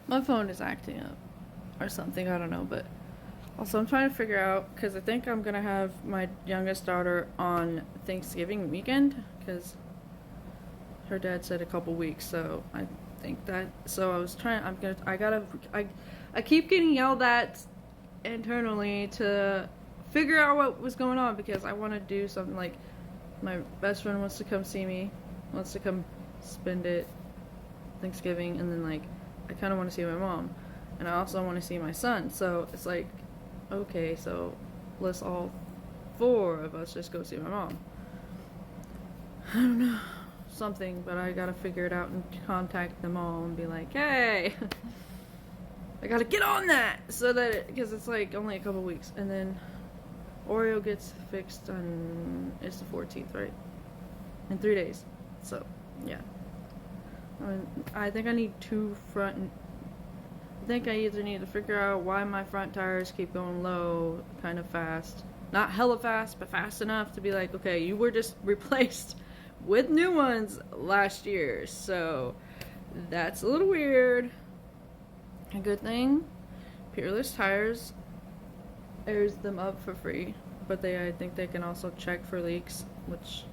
My phone is acting up or something, I don't know, but also I'm trying to figure out because I think I'm gonna have my youngest daughter on Thanksgiving weekend because her dad said a couple weeks, so I think that. So I was trying. I keep getting yelled at internally to figure out what was going on because I want to do something like my best friend wants to come see me, wants to come spend it Thanksgiving, and then like I kind of want to see my mom, and I also want to see my son. So it's like, okay, so let's all four of us just go see my mom. I don't know, something, but I gotta figure it out and contact them all and be like, hey, I gotta get on that so that because it's like only a couple weeks, and then Oreo gets fixed on it's the 14th, right? In 3 days. So yeah, I think I need two front. I think I either need to figure out why my front tires keep going low, kind of fast, not hella fast, but fast enough to be like, okay, you were just replaced with new ones last year, so that's a little weird. A good thing, Peerless Tires airs them up for free, but I think they can also check for leaks, which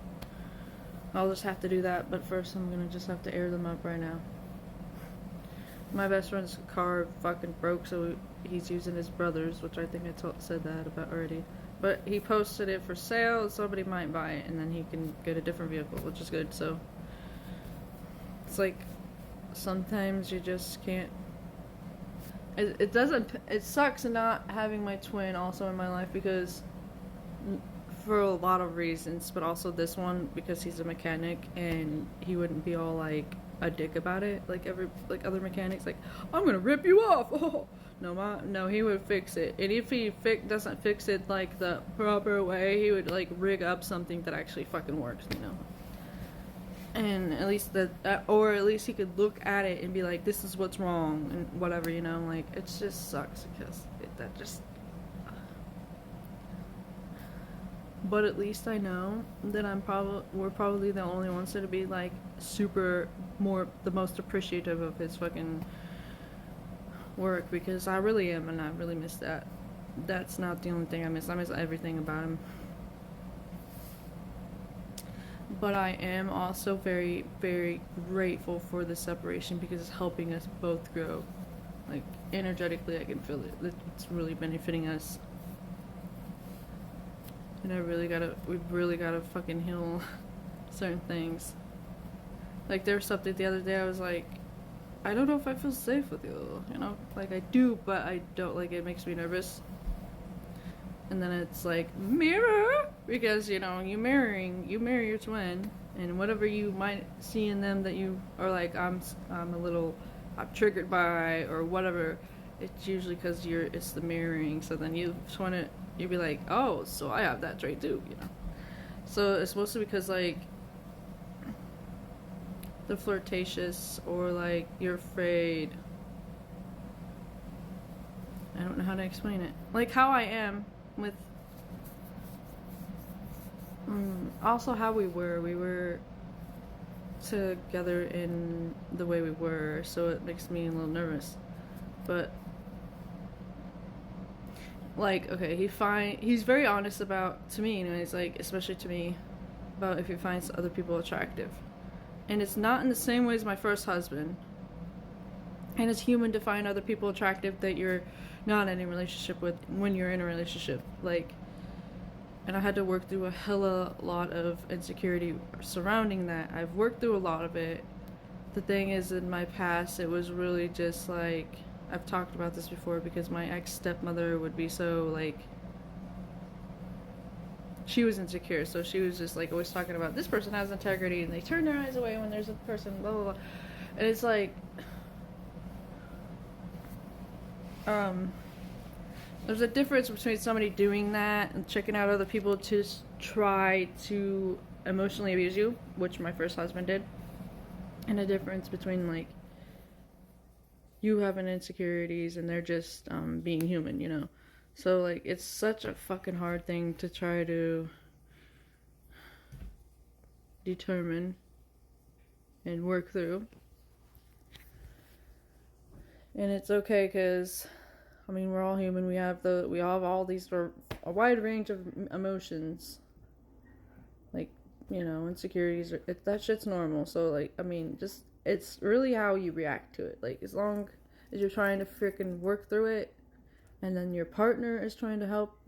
I'll just have to do that, but first I'm gonna just have to air them up right now. My best friend's car fucking broke, so he's using his brother's, which I think I said that about already. But he posted it for sale, somebody might buy it, and then he can get a different vehicle, which is good, so. It's like, sometimes you just can't. It doesn't. It sucks not having my twin also in my life because. For a lot of reasons, but also this one because he's a mechanic and he wouldn't be all like a dick about it like other mechanics, like I'm gonna rip you off. Oh no, he would fix it, and if he doesn't fix it like the proper way, he would like rig up something that actually fucking works, and at least or at least he could look at it and be like, this is what's wrong and whatever, like it just sucks because that just. But at least I know that we're probably the only ones that would be like the most appreciative of his fucking work, because I really am, and I really miss that. That's not the only thing I miss. I miss everything about him. But I am also very, very grateful for the separation because it's helping us both grow. Like energetically, I can feel it. It's really benefiting us. And we've really gotta fucking heal certain things. Like there was something the other day I was like, I don't know if I feel safe with you, like I do, but I don't, like it makes me nervous. And then it's like, mirror, because you marry your twin, and whatever you might see in them that you are like, I'm triggered by or whatever, it's usually because it's the mirroring, so then you just want to, you'd be like, oh, so I have that trait too, So it's mostly because, like, the flirtatious or, like, you're afraid. I don't know how to explain it. Like, how I am with... also how we were together in the way we were, so it makes me a little nervous. But... like, okay, he's very honest to me, he's like, especially to me, about if he finds other people attractive. And it's not in the same way as my first husband. And it's human to find other people attractive that you're not in a relationship with when you're in a relationship. Like, and I had to work through a hella lot of insecurity surrounding that. I've worked through a lot of it. The thing is, in my past, it was really just like, I've talked about this before because my ex-stepmother would be so, like, she was insecure, so she was just, like, always talking about this person has integrity, and they turn their eyes away when there's a person, blah, blah, blah. And it's like, there's a difference between somebody doing that and checking out other people to try to emotionally abuse you, which my first husband did, and a difference between, like, you having insecurities and they're just being human, So, like, it's such a fucking hard thing to try to determine and work through. And it's okay because, I mean, we're all human. We have all these, a wide range of emotions. Like, insecurities, that shit's normal. So, like, I mean, just, it's really how you react to it. Like, as long as you're trying to freaking work through it, and then your partner is trying to help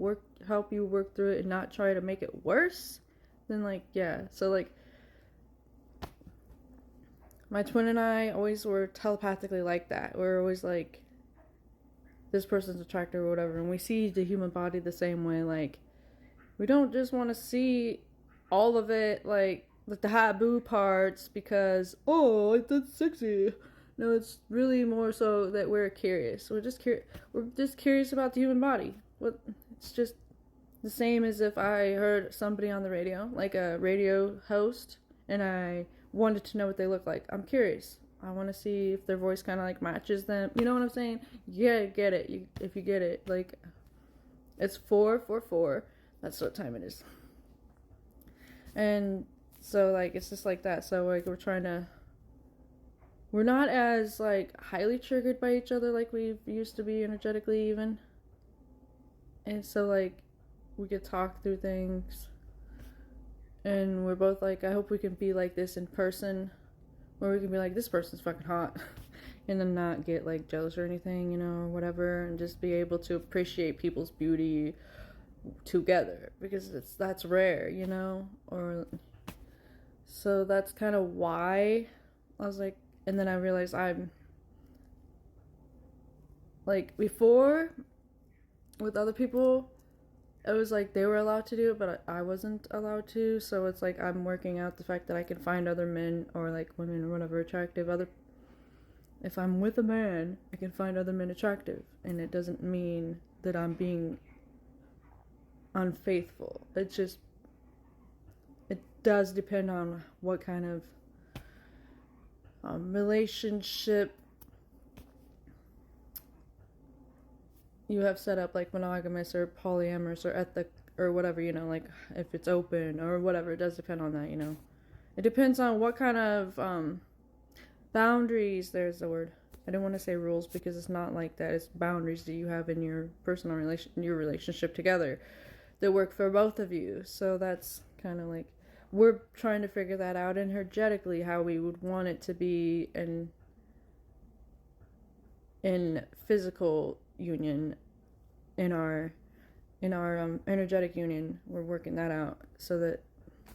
you work through it and not try to make it worse, then, like, yeah. So, like, my twin and I always were telepathically like that. We're always like, this person's attractive or whatever, and we see the human body the same way. Like, we don't just want to see all of it, like the taboo parts, because, oh, that's sexy. No, it's really more so that we're curious. We're just curious about the human body. It's just the same as if I heard somebody on the radio, like a radio host, and I wanted to know what they look like. I'm curious. I want to see if their voice kind of like matches them. You know what I'm saying? Yeah, get it. If you get it, like, it's 4:44. That's what time it is. And so, like, it's just like that. So, like, we're not as, like, highly triggered by each other like we used to be energetically, even. And so, like, we could talk through things. And we're both like, I hope we can be like this in person, where we can be like, this person's fucking hot, and then not get, like, jealous or anything, or whatever, and just be able to appreciate people's beauty together, because that's rare, or so that's kind of why I was like. And then I realized I'm like, before with other people, it was like they were allowed to do it, but I wasn't allowed to. So it's like I'm working out the fact that I can find other men, or like women or whatever, attractive. If I'm with a man, I can find other men attractive, and it doesn't mean that I'm being unfaithful. It does depend on what kind of relationship you have set up, like monogamous or polyamorous or ethic or whatever, like if it's open or whatever. It does depend on that. It depends on what kind of boundaries. There's the word. I don't want to say rules, because it's not like that. It's boundaries that you have in your personal relationship together that work for both of you. So that's kind of like, we're trying to figure that out energetically, how we would want it to be in physical union, in our energetic union. We're working that out so that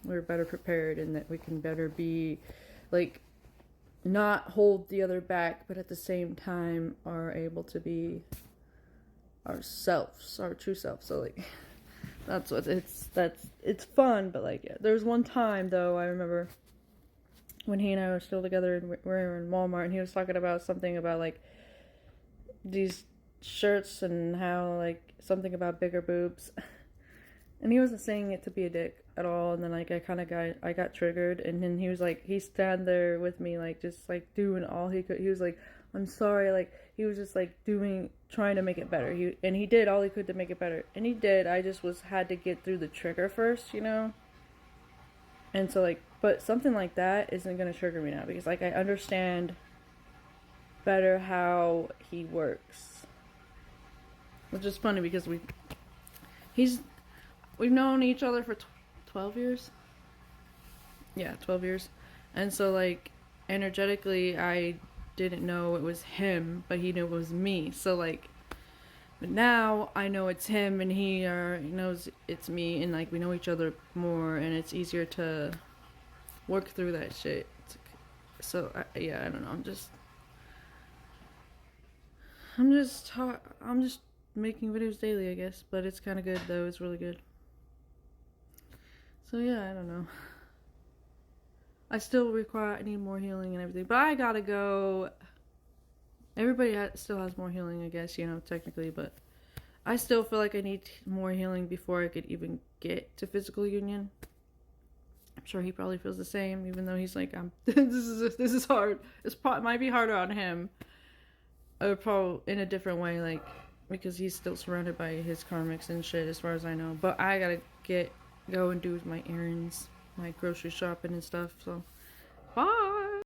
we're better prepared, and that we can better be, like, not hold the other back, but at the same time are able to be ourselves, our true self. So, like, that's it's fun. But, like, yeah, there was one time though, I remember when he and I were still together, and we were in Walmart, and he was talking about something about, like, these shirts, and how, like, something about bigger boobs. And he wasn't saying it to be a dick at all. And then, like, I got triggered. And then he was like, he stand there with me, like, just, like, doing all he could. He was like, I'm sorry. Like, he was just, like, trying to make it better. He did all he could to make it better. And he did. I just had to get through the trigger first, And so, like, but something like that isn't going to trigger me now, because, like, I understand better how he works. Which is funny, because we've known each other for 12 years. Yeah, 12 years. And so, like, energetically, I didn't know it was him, but he knew it was me. So, like, but now I know it's him, and he knows it's me, and, like, we know each other more, and it's easier to work through that shit. So, I don't know. I'm just making videos daily, I guess. But it's kind of good, though. It's really good. So, yeah, I don't know. I need more healing and everything. But I gotta go. Everybody still has more healing, I guess, technically. But I still feel like I need more healing before I could even get to physical union. I'm sure he probably feels the same, even though he's like, this is hard. It might be harder on him. Or probably in a different way, like, because he's still surrounded by his karmics and shit, as far as I know. But I gotta go and do my errands, my grocery shopping and stuff. So, bye.